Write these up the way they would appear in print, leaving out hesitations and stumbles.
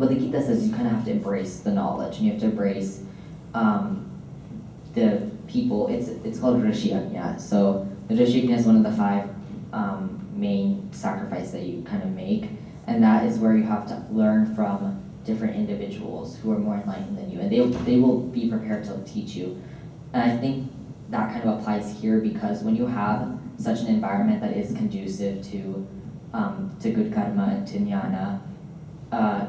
what the Gita says, you kind of have to embrace the knowledge, and you have to embrace the people. It's called Rishi Yajna. So the Rishi Yajna is one of the 5 main sacrifices that you kind of make, and that is where you have to learn from different individuals who are more enlightened than you, and they will be prepared to teach you. And I think that kind of applies here, because when you have such an environment that is conducive to good karma and to jnana,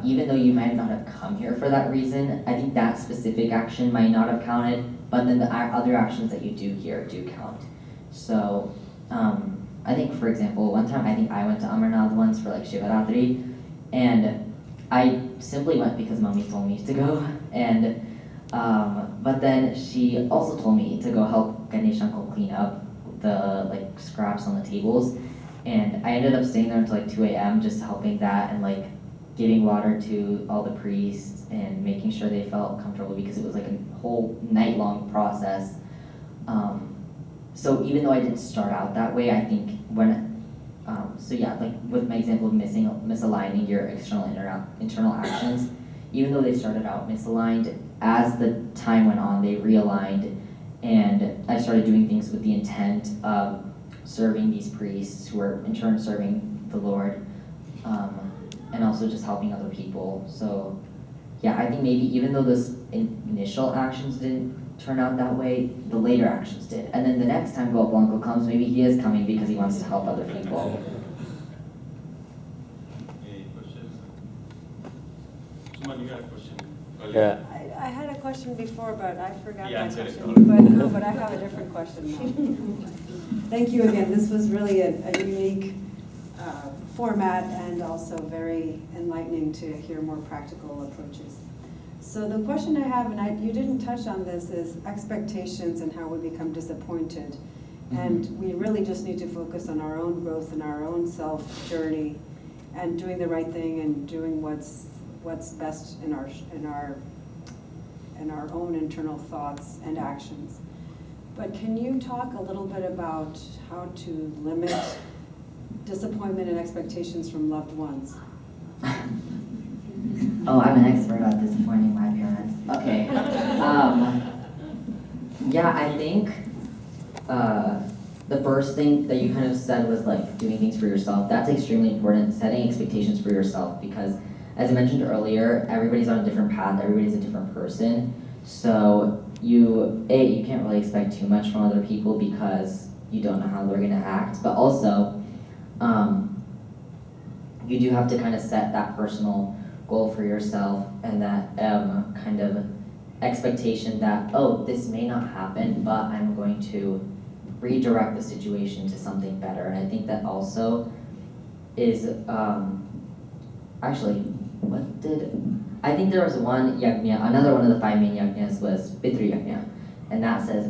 even though you might not have come here for that reason, I think that specific action might not have counted, but then the other actions that you do here do count. So I think, for example, one time I think I went to Amarnath once for like Shivaratri, and I simply went because mommy told me to go, and but then she also told me to go help Ganesh uncle clean up the like scraps on the tables, and I ended up staying there until like 2 a.m. just helping that and like giving water to all the priests and making sure they felt comfortable, because it was like a whole night-long process. So even though I didn't start out that way, I think so yeah, like with my example of misaligning your external internal actions, even though they started out misaligned, as the time went on, they realigned, and I started doing things with the intent of serving these priests who were in turn serving the Lord, and also just helping other people. So yeah, I think maybe even though those initial actions didn't turn out that way, the later actions did. And then the next time Gopal comes, maybe he is coming because he wants to help other people. Any questions? Suman, you got a question? Yeah. I had a question before, but I forgot Yeah, my answer it. question. But I have a different question now. Thank you again. This was really a unique format, and also very enlightening to hear more practical approaches. So the question I have, and you didn't touch on this, is expectations and how we become disappointed. And we really just need to focus on our own growth and our own self journey, and doing the right thing and doing what's best in our own internal thoughts and actions. But can you talk a little bit about how to limit disappointment and expectations from loved ones? Oh, I'm an expert at disappointing my parents. Okay. Yeah, I think the first thing that you kind of said was like doing things for yourself. That's extremely important, setting expectations for yourself, because as I mentioned earlier, everybody's on a different path, everybody's a different person. So you can't really expect too much from other people because you don't know how they're gonna act, but also you do have to kind of set that personal goal for yourself, and that kind of expectation that, oh, this may not happen, but I'm going to redirect the situation to something better. And I think that also is, actually, I think there was one yajna, another one of the 5 main yajnas was Pitru Yajna, and that says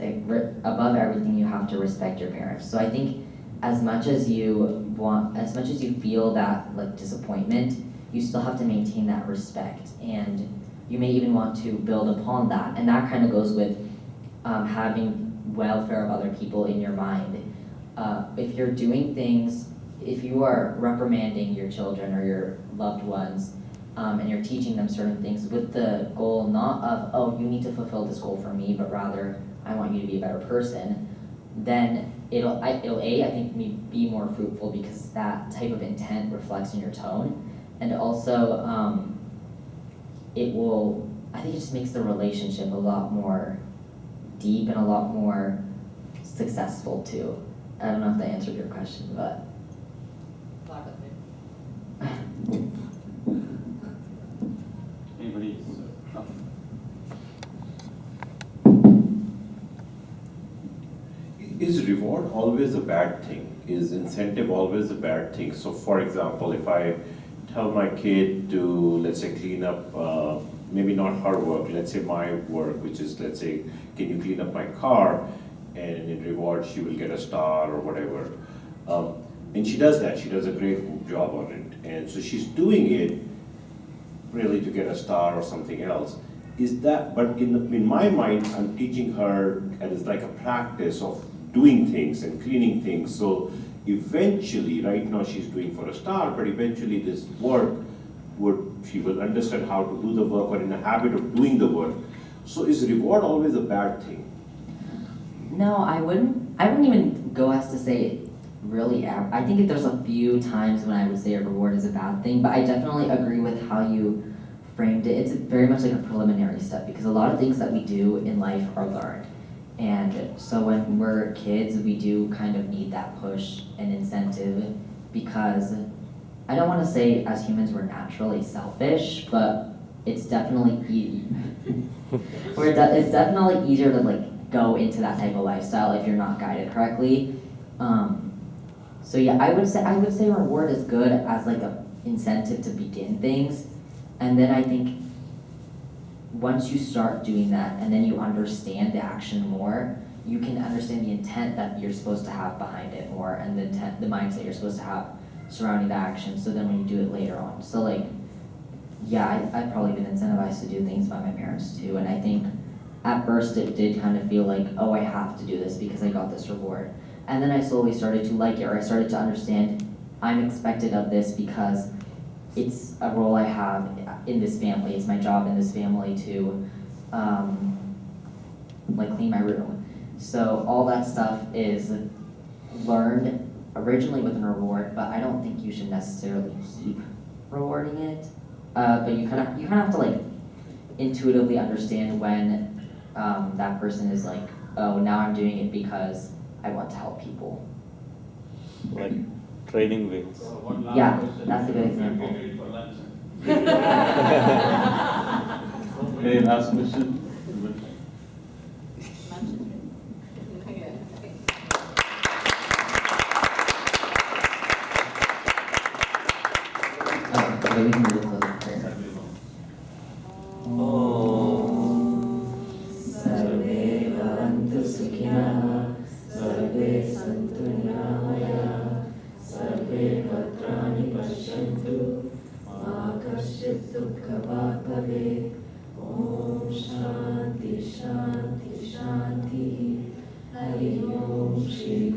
above everything you have to respect your parents. So I think as much as you feel that like disappointment, you still have to maintain that respect, and you may even want to build upon that. And that kind of goes with having welfare of other people in your mind. If you're doing things, if you are reprimanding your children or your loved ones, and you're teaching them certain things with the goal not of, oh, you need to fulfill this goal for me, but rather, I want you to be a better person, then it'll I think, be more fruitful, because that type of intent reflects in your tone. And also, I think it just makes the relationship a lot more deep and a lot more successful too. I don't know if that answered your question, but. Anybody? Is reward always a bad thing? Is incentive always a bad thing? So for example, if I tell my kid to, let's say, clean up, maybe not her work, let's say my work, which is, let's say, can you clean up my car? And in reward, she will get a star or whatever. And she does that, she does a great job on it. And so she's doing it really to get a star or something else. Is that, but in my mind, I'm teaching her, and it's like a practice of doing things and cleaning things. So eventually, right now she's doing for a star, but eventually this work would she will understand how to do the work or in a habit of doing the work. So is reward always a bad thing? No, I wouldn't even go as to say really. I think there's a few times when I would say a reward is a bad thing, but I definitely agree with how you framed it. It's very much like a preliminary step because a lot of things that we do in life are learned. And so when we're kids, we do kind of need that push and incentive because I don't want to say as humans we're naturally selfish, but it's definitely it's definitely easier to like go into that type of lifestyle if you're not guided correctly. So yeah, I would say reward is good as like a incentive to begin things, and then I think once you start doing that and then you understand the action more, you can understand the intent that you're supposed to have behind it more, and the mindset you're supposed to have surrounding the action. So then when you do it later on, so like yeah, I've probably been incentivized to do things by my parents too, and I think at first it did kind of feel like, oh, I have to do this because I got this reward. And then I slowly started to like it, or I started to understand I'm expected of this because it's a role I have in this family. It's my job in this family to like clean my room. So all that stuff is learned originally with a reward, but I don't think you should necessarily keep rewarding it. But you kind of have to like intuitively understand when that person is like, oh, now I'm doing it because I want to help people. Like training wheels. So one last Yeah, question. that's a good example. Get ready for lunch. Any last question? Okay, we can do the closing prayer. Sarve bhavantu sukhinah, sarve santu niramaya, sarve bhadrani pashyantu, ma kaschit dukkha bhavet. Om Shanti Shanti Shanti. Hari Om Shri